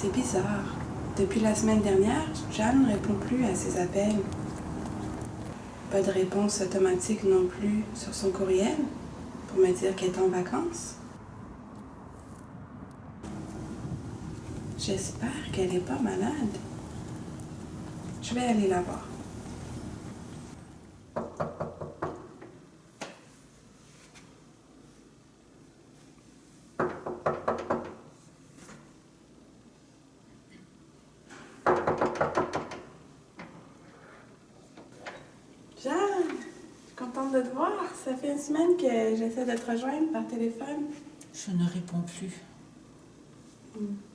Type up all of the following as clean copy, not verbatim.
C'est bizarre. Depuis la semaine dernière, Jeanne ne répond plus à ses appels. Pas de réponse automatique non plus sur son courriel pour me dire qu'elle est en vacances. J'espère qu'elle n'est pas malade. Je vais aller la voir. Jeanne, je suis contente de te voir. Ça fait une semaine que j'essaie de te rejoindre par téléphone. Je ne réponds plus.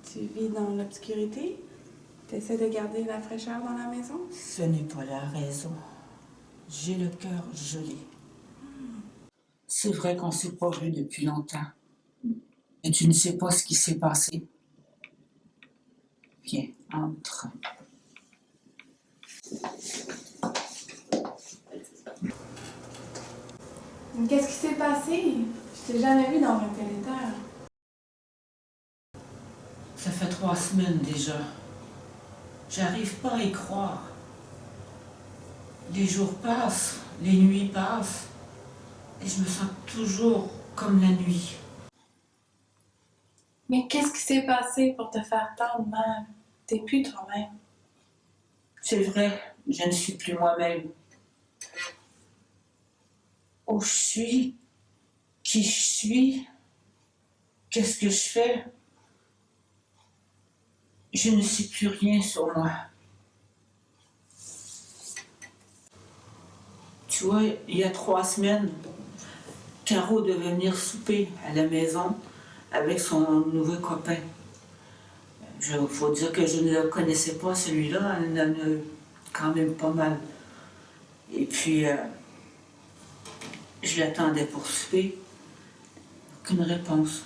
Tu vis dans l'obscurité? Tu essaies de garder la fraîcheur dans la maison? Ce n'est pas la raison. J'ai le cœur gelé. C'est vrai qu'on ne s'est pas vu depuis longtemps. Et tu ne sais pas ce qui s'est passé. Viens, entre. Qu'est-ce qui s'est passé? Je t'ai jamais vu dans un tel état. Ça fait 3 semaines déjà. J'arrive pas à y croire. Les jours passent, les nuits passent, et je me sens toujours comme la nuit. Mais qu'est-ce qui s'est passé pour te faire tant de mal? T'es plus toi-même. C'est vrai, je ne suis plus moi-même. Où je suis, qui je suis, qu'est-ce que je fais? Je ne sais plus rien sur moi. Tu vois, il y a 3 semaines, Caro devait venir souper à la maison avec son nouveau copain. Il faut dire que je ne le connaissais pas, celui-là, il en a quand même pas mal. Et puis, je l'attendais pour souper. Aucune réponse.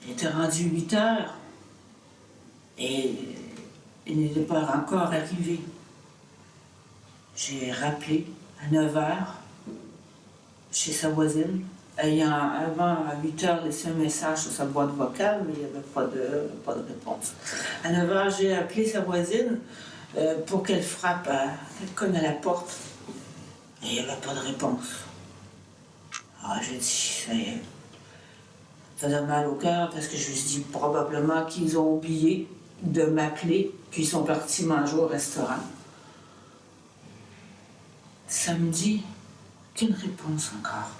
Il était rendu 8 heures et il n'était pas encore arrivé. J'ai rappelé à 9 heures chez sa voisine, ayant avant à 8 heures laissé un message sur sa boîte vocale, mais il n'y avait pas de réponse. À 9 heures, j'ai appelé sa voisine pour qu'elle frappe, qu'elle cogne à la porte. Et il n'y avait pas de réponse. Ah, j'ai dit, ça y est. Ça faisait mal au cœur parce que je me suis dit probablement qu'ils ont oublié de m'appeler, puis ils sont partis manger au restaurant. Samedi, aucune réponse encore.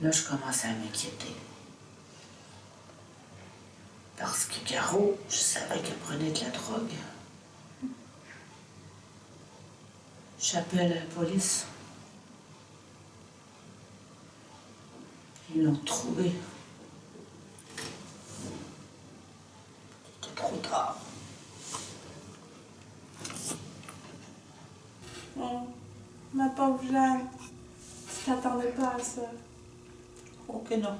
Là, je commence à m'inquiéter. Parce que Caro, je savais qu'elle prenait de la drogue. J'appelle la police. Ils l'ont trouvée. C'était trop tard. Oh, ma pauvre Jeanne, tu t'attendais pas à ça. Oh que non.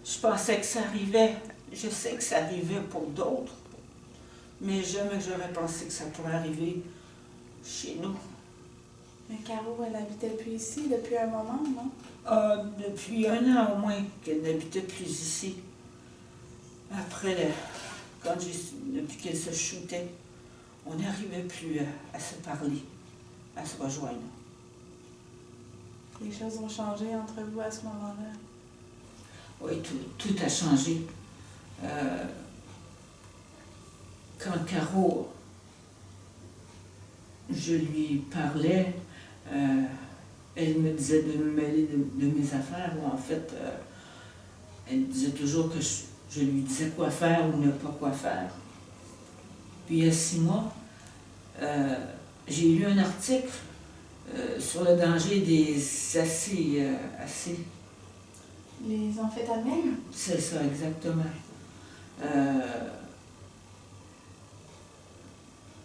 Je pensais que ça arrivait. Je sais que ça arrivait pour d'autres. Mais jamais que j'aurais pensé que ça pourrait arriver chez nous. Mais Caro, elle habitait plus ici depuis un moment, non? Depuis 1 an au moins qu'elle n'habitait plus ici. Après, depuis qu'elle se shootait, on n'arrivait plus à se parler, à se rejoindre. Les choses ont changé entre vous à ce moment-là. Oui, tout a changé. Quand Caro, je lui parlais, elle me disait de me mêler de mes affaires, ou en fait, elle disait toujours que je lui disais quoi faire ou ne pas quoi faire. Puis il y a 6 mois, j'ai lu un article sur le danger des acés. Les amphétamines? C'est ça, exactement.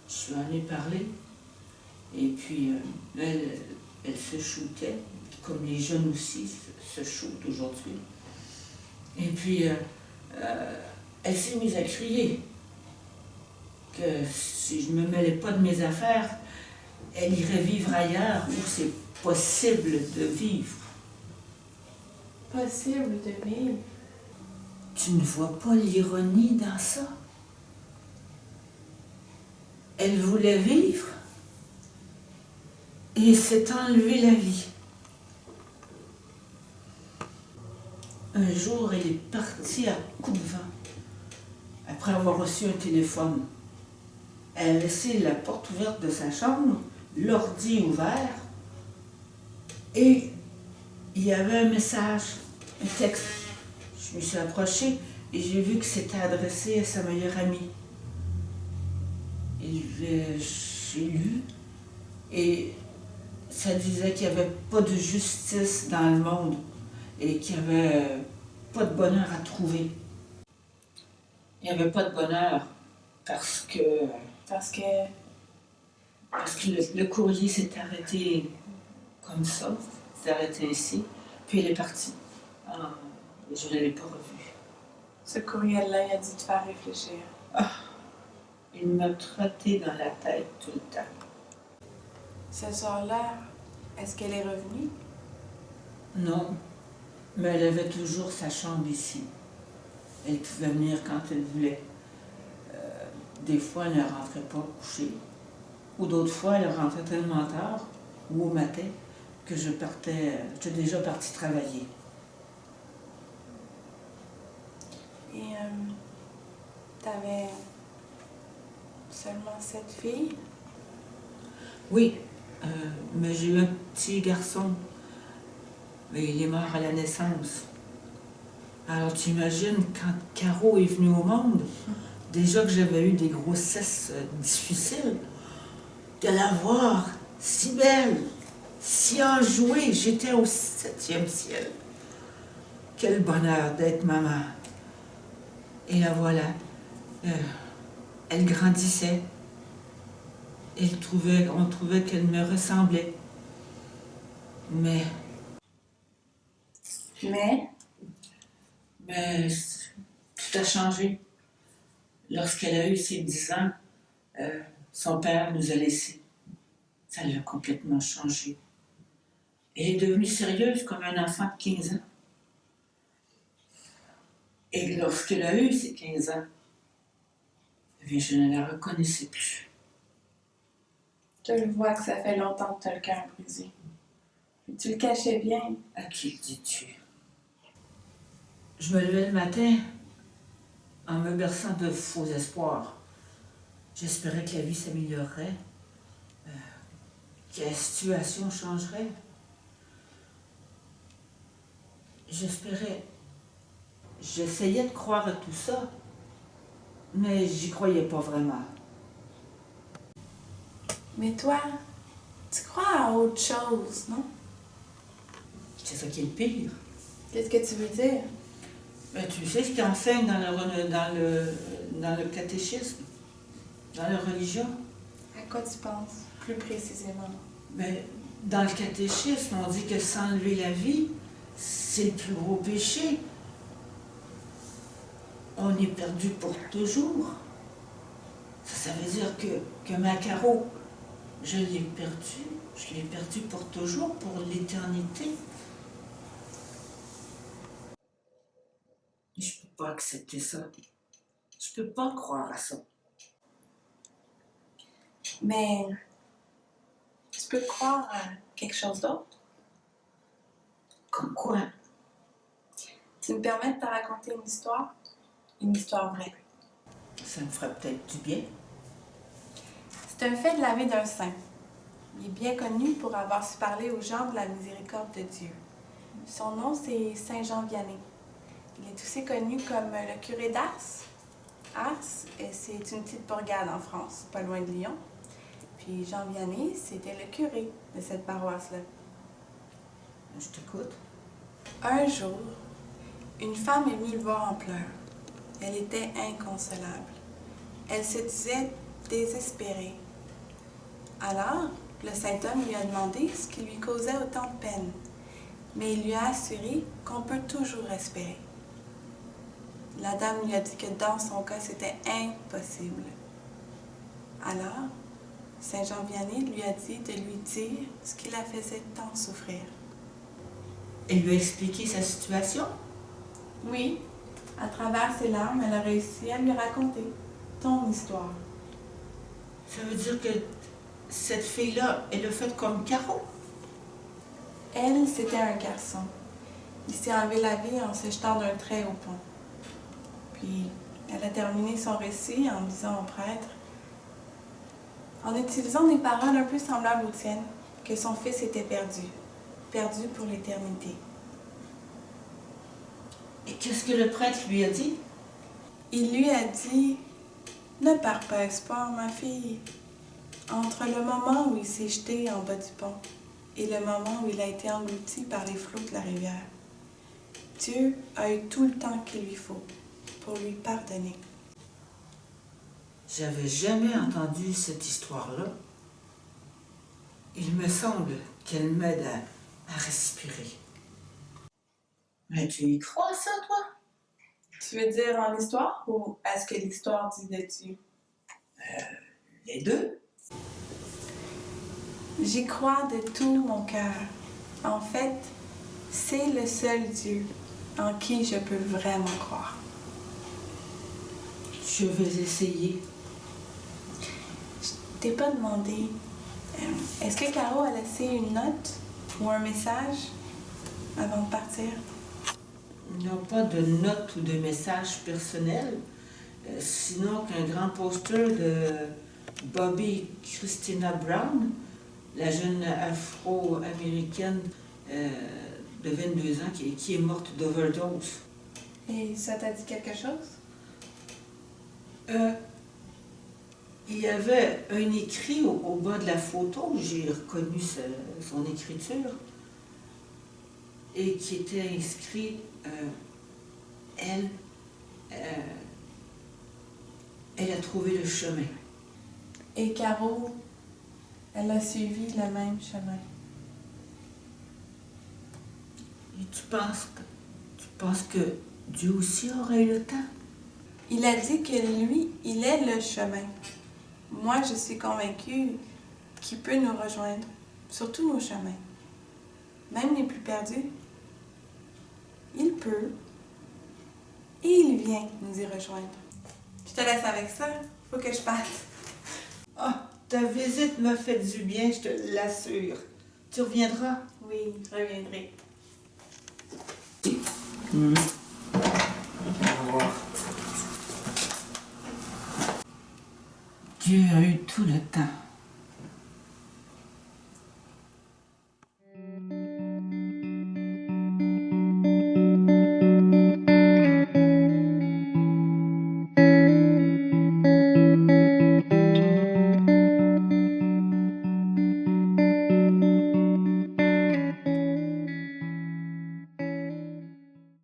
Je lui en ai parlé. Et puis, elle se shootait, comme les jeunes aussi se shootent aujourd'hui. Et puis, elle s'est mise à crier que si je ne me mêlais pas de mes affaires, elle irait vivre ailleurs où c'est possible de vivre. Possible de vivre. Tu ne vois pas l'ironie dans ça? Elle voulait vivre et s'est enlevée la vie. Un jour, elle est partie à coups de vent. Après avoir reçu un téléphone, elle a laissé la porte ouverte de sa chambre, l'ordi ouvert, et il y avait un message, un texte. Je me suis approchée et j'ai vu que c'était adressé à sa meilleure amie. Et j'ai lu et ça disait qu'il n'y avait pas de justice dans le monde et qu'il n'y avait pas de bonheur à trouver. Il n'y avait pas de bonheur parce que le courrier s'est arrêté comme ça, s'est arrêté ici, puis elle est partie. Ah, et je ne l'ai pas revu. Ce courriel-là, il a dû te faire réfléchir. Ah, il m'a trotté dans la tête tout le temps. Ce soir-là, est-ce qu'elle est revenue? Non, mais elle avait toujours sa chambre ici. Elle pouvait venir quand elle voulait. Des fois, elle ne rentrait pas coucher. Ou d'autres fois, elle rentrait tellement tard, ou au matin, que j'étais déjà partie travailler. Et t'avais seulement 7 filles? Oui, mais j'ai eu un petit garçon. Mais il est mort à la naissance. Alors tu imagines, quand Caro est venue au monde, déjà que j'avais eu des grossesses difficiles, de la voir si belle, si enjouée, j'étais au 7e ciel. Quel bonheur d'être maman. Et la voilà. Elle grandissait. On trouvait qu'elle me ressemblait. Mais tout a changé. Lorsqu'elle a eu ses 10 ans, son père nous a laissés. Ça l'a complètement changé. Elle est devenue sérieuse comme un enfant de 15 ans. Et lorsqu'elle a eu ses 15 ans, eh bien, je ne la reconnaissais plus. Je le vois que ça fait longtemps que tu as le cœur brisé. Et tu le cachais bien. À qui le dis-tu? Je me levais le matin en me berçant de faux espoirs. J'espérais que la vie s'améliorerait, que la situation changerait. J'essayais de croire à tout ça, mais j'y croyais pas vraiment. Mais toi, tu crois à autre chose, non? C'est ça qui est le pire. Qu'est-ce que tu veux dire? Ben, tu sais ce qu'ils enseignent dans le catéchisme, dans la religion? À quoi tu penses, plus précisément? Ben, dans le catéchisme, on dit que s'enlever la vie, c'est le plus gros péché. On est perdu pour toujours. Ça veut dire que ma Caro, je l'ai perdue pour toujours, pour l'éternité. Je peux pas accepter ça. Je peux pas croire à ça. Mais tu peux croire à quelque chose d'autre? Comme quoi? Tu me permets de te raconter une histoire vraie. Ça me ferait peut-être du bien. C'est un fait de la vie d'un saint. Il est bien connu pour avoir su parler aux gens de la miséricorde de Dieu. Son nom, c'est Saint Jean Vianney. Il est aussi connu comme le curé d'Ars. Ars, c'est une petite bourgade en France, pas loin de Lyon. Puis Jean Vianney, c'était le curé de cette paroisse-là. Je t'écoute. Un jour, une femme est venue le voir en pleurs. Elle était inconsolable. Elle se disait désespérée. Alors, le saint homme lui a demandé ce qui lui causait autant de peine, mais il lui a assuré qu'on peut toujours espérer. La dame lui a dit que dans son cas, c'était impossible. Alors, Saint Jean Vianney lui a dit de lui dire ce qui la faisait tant souffrir. Elle lui a expliqué sa situation? Oui, à travers ses larmes, elle a réussi à lui raconter ton histoire. Ça veut dire que cette fille-là, elle a fait comme Caro? Elle, c'était un garçon. Il s'est enlevé la vie en se jetant d'un très haut pont. Puis, elle a terminé son récit en disant au prêtre, en utilisant des paroles un peu semblables aux tiennes, que son fils était perdu, perdu pour l'éternité. Et qu'est-ce que le prêtre lui a dit? Il lui a dit, ne perds pas espoir, ma fille. Entre le moment où il s'est jeté en bas du pont et le moment où il a été englouti par les flots de la rivière, Dieu a eu tout le temps qu'il lui faut pour lui pardonner. J'avais jamais entendu cette histoire-là. Il me semble qu'elle m'aide à respirer. Mais tu y crois, ça, toi? Tu veux dire en histoire ou à ce que l'histoire dit de Dieu? Les deux? J'y crois de tout mon cœur. En fait, c'est le seul Dieu en qui je peux vraiment croire. Je vais essayer. Je t'ai pas demandé, est-ce que Caro a laissé une note ou un message avant de partir? Il n'y a pas de note ou de message personnel, sinon qu'un grand poster de Bobby Christina Brown, la jeune afro-américaine de 22 ans qui est morte d'overdose. Et ça t'a dit quelque chose? Il y avait un écrit au bas de la photo, j'ai reconnu son écriture, et qui était inscrit elle a trouvé le chemin. Et Caro, elle a suivi le même chemin. Et tu penses que Dieu aussi aurait eu le temps? Il a dit que lui, il est le chemin. Moi, je suis convaincue qu'il peut nous rejoindre sur tous nos chemins, même les plus perdus. Il peut et il vient nous y rejoindre. Je te laisse avec ça, faut que je parte. Ah, ta visite m'a fait du bien, je te l'assure. Tu reviendras? Oui, je reviendrai. Au revoir. Dieu a eu tout le temps.